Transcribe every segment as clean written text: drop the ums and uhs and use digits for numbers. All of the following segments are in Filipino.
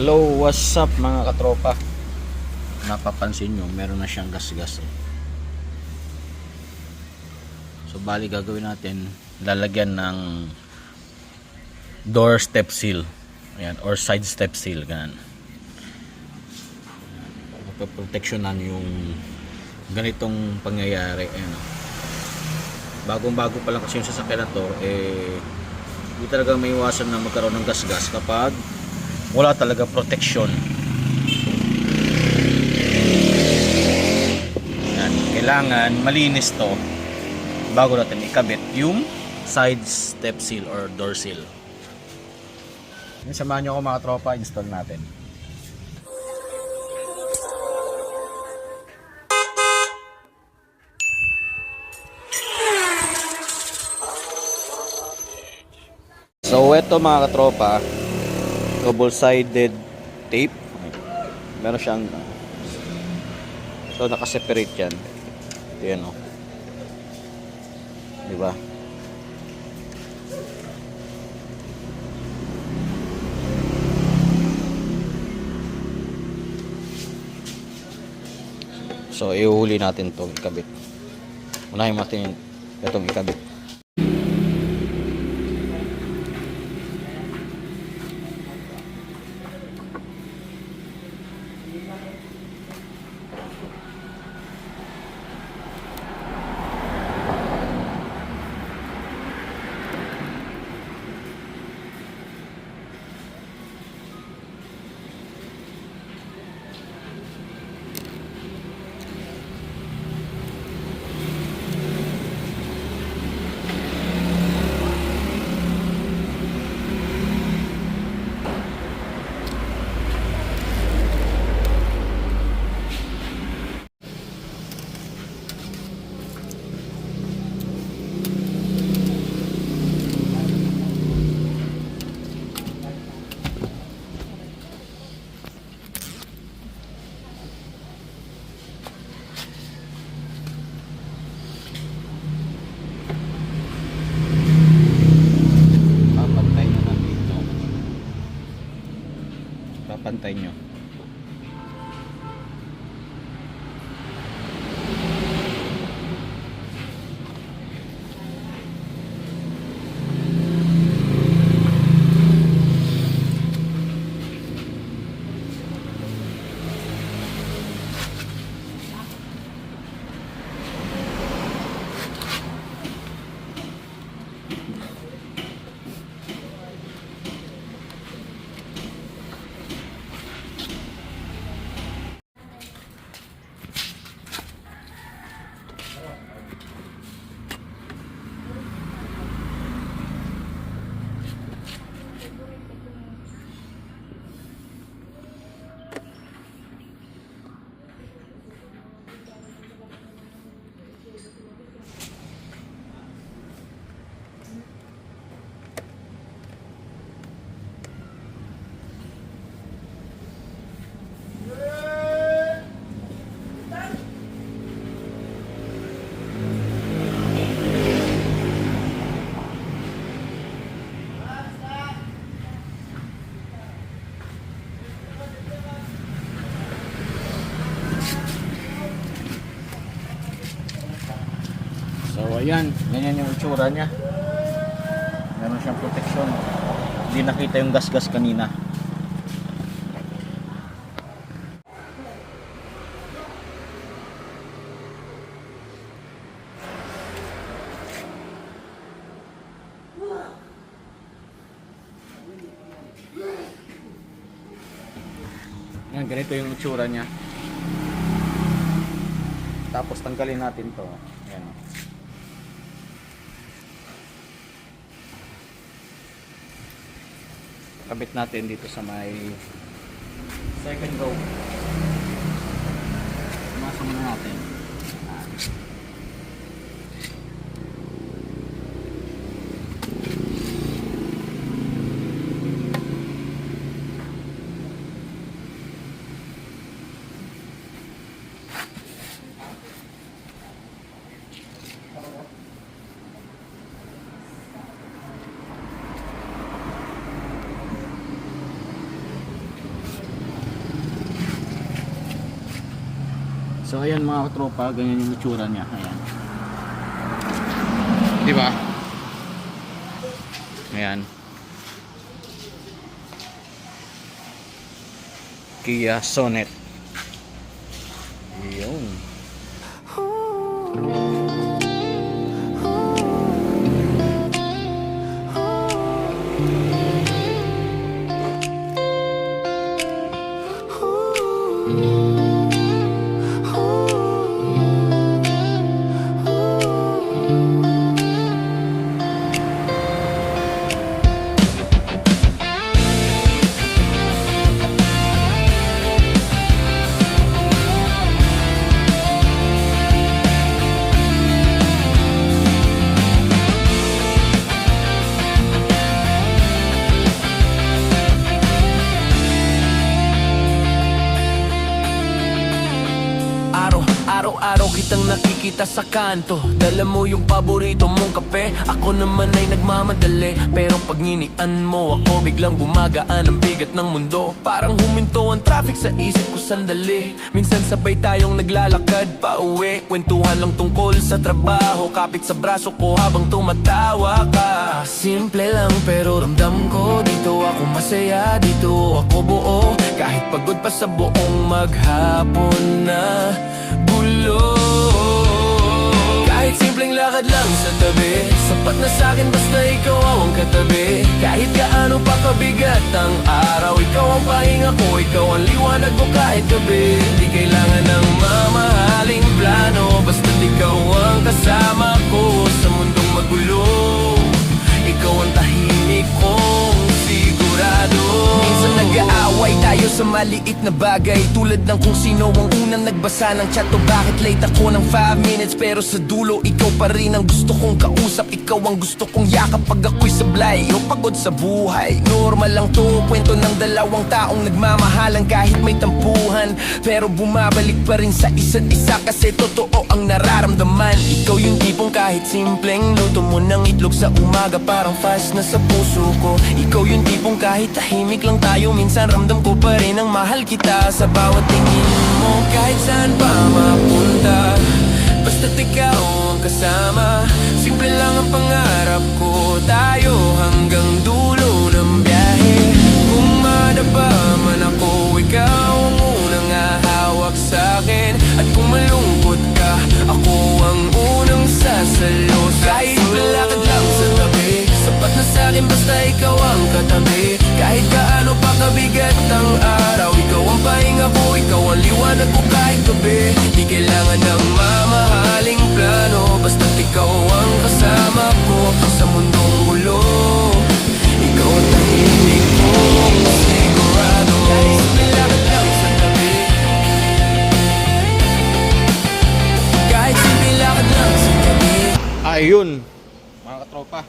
Hello, what's up mga katropa? Napapansin nyo, meron na siyang gas-gas eh. So bali gagawin natin, lalagyan ng door step seal. Ayan, or side step seal, ganun. Proteksyonan yung ganitong pangyayari. Ayan, bagong-bago pa lang kasi yung sasakyan na to, hindi talaga may iwasan na magkaroon ng gas-gas kapag wala talaga protection. Yan, kailangan malinis to bago natin ikabit yung side step seal or door seal. Yan, samahan nyo ako mga tropa, install natin. So eto mga katropa, double-sided tape. Meron siyang so naka-separate yan. Ito yan, oh. Diba? So iuhuli natin itong ikabit. Unahin natin itong ikabit. Papantay nyo. So ayan, ganyan yung itsura niya. Meron siyang protection. Hindi nakita yung gas-gas kanina. Yan, ganito yung itsura niya. Tapos tanggalin natin to. Ayan. Kabit natin dito sa may second row. Pumasok na natin. So ayan mga katropa, ganyan yung itsura niya. Ayan. Di ba? Ayan. Kia Sonet. Yun. Araw-araw kitang nakikita sa kanto. Dala mo yung paborito mong kape. Ako naman ay nagmamadali, pero pag nginian mo ako, biglang gumagaan ang bigat ng mundo. Parang huminto ang traffic sa isip ko sandali. Minsan sabay tayong naglalakad pa uwi, kwentuhan lang tungkol sa trabaho, kapit sa braso ko habang tumatawa ka. Simple lang pero ramdam ko, dito ako masaya, dito ako buo. Kahit pagod pa sa buong maghapon na gulo. Kahit simpleng lakad lang sa tabi, sapat na sa'kin basta ikaw ang katabi. Kahit gaano pa kabigat ang araw, ikaw ang pahinga ko, ikaw ang liwanag ko kahit gabi. Di kailangan ng mamahaling plano, basta't ikaw ang kasama ko sa mundong magulo. Ikaw ang tahimik kong sigurado. Minsan nag-aaway tayo sa maliit na bagay, tulad ng kung sino ang unang nagbasa ng chat o bakit late ako ng 5 minutes. Pero sa dulo, ikaw pa rin ang gusto kong kausap, ikaw ang gusto kong yakap pag ako'y sablay o pagod sa buhay. Normal lang to, kwento ng dalawang taong nagmamahalan kahit may tampuhan, pero bumabalik pa rin sa isa't isa kasi totoo ang nararamdaman. Ikaw yung tipong kahit simpleng luto mo ng itlog sa umaga, parang fast na sa puso ko. Ikaw yung tipong kahit tahimik lang tayo, minsan ramdam ko pa rin ang mahal kita sa bawat tingin mo. Kahit saan pa mapunta, basta't ikaw ang kasama. Simple lang ang pangarap ko, tayo hanggang dulo ng biyahe. Kung madapa man ako, ikaw ang unang hahawak sa'kin. At kung malungkot ka, ako ang unang sasalo. Kahit lalakad lang sa tabi, sapat na sa'kin basta ikaw ang katabi. Kahit gaano pa kabigat ang araw, ikaw ang pahinga ko, ikaw ang liwanag ko kahit gabi. Di kailangan ng mamahaling plano, basta't ikaw ang kasama ko sa mundong gulo. Ikaw ang tahimik kong sigurado. Kahit lalakad lang sa tabi, kahit lakad lang sa tabi. Ayun, mga katropa.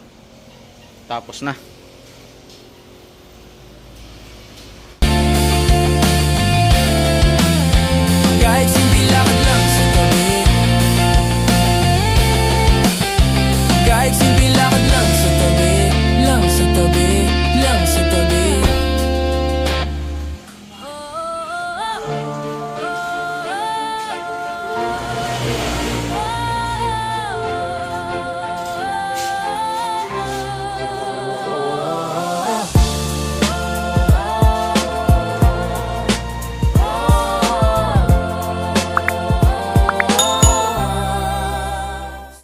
Tapos na.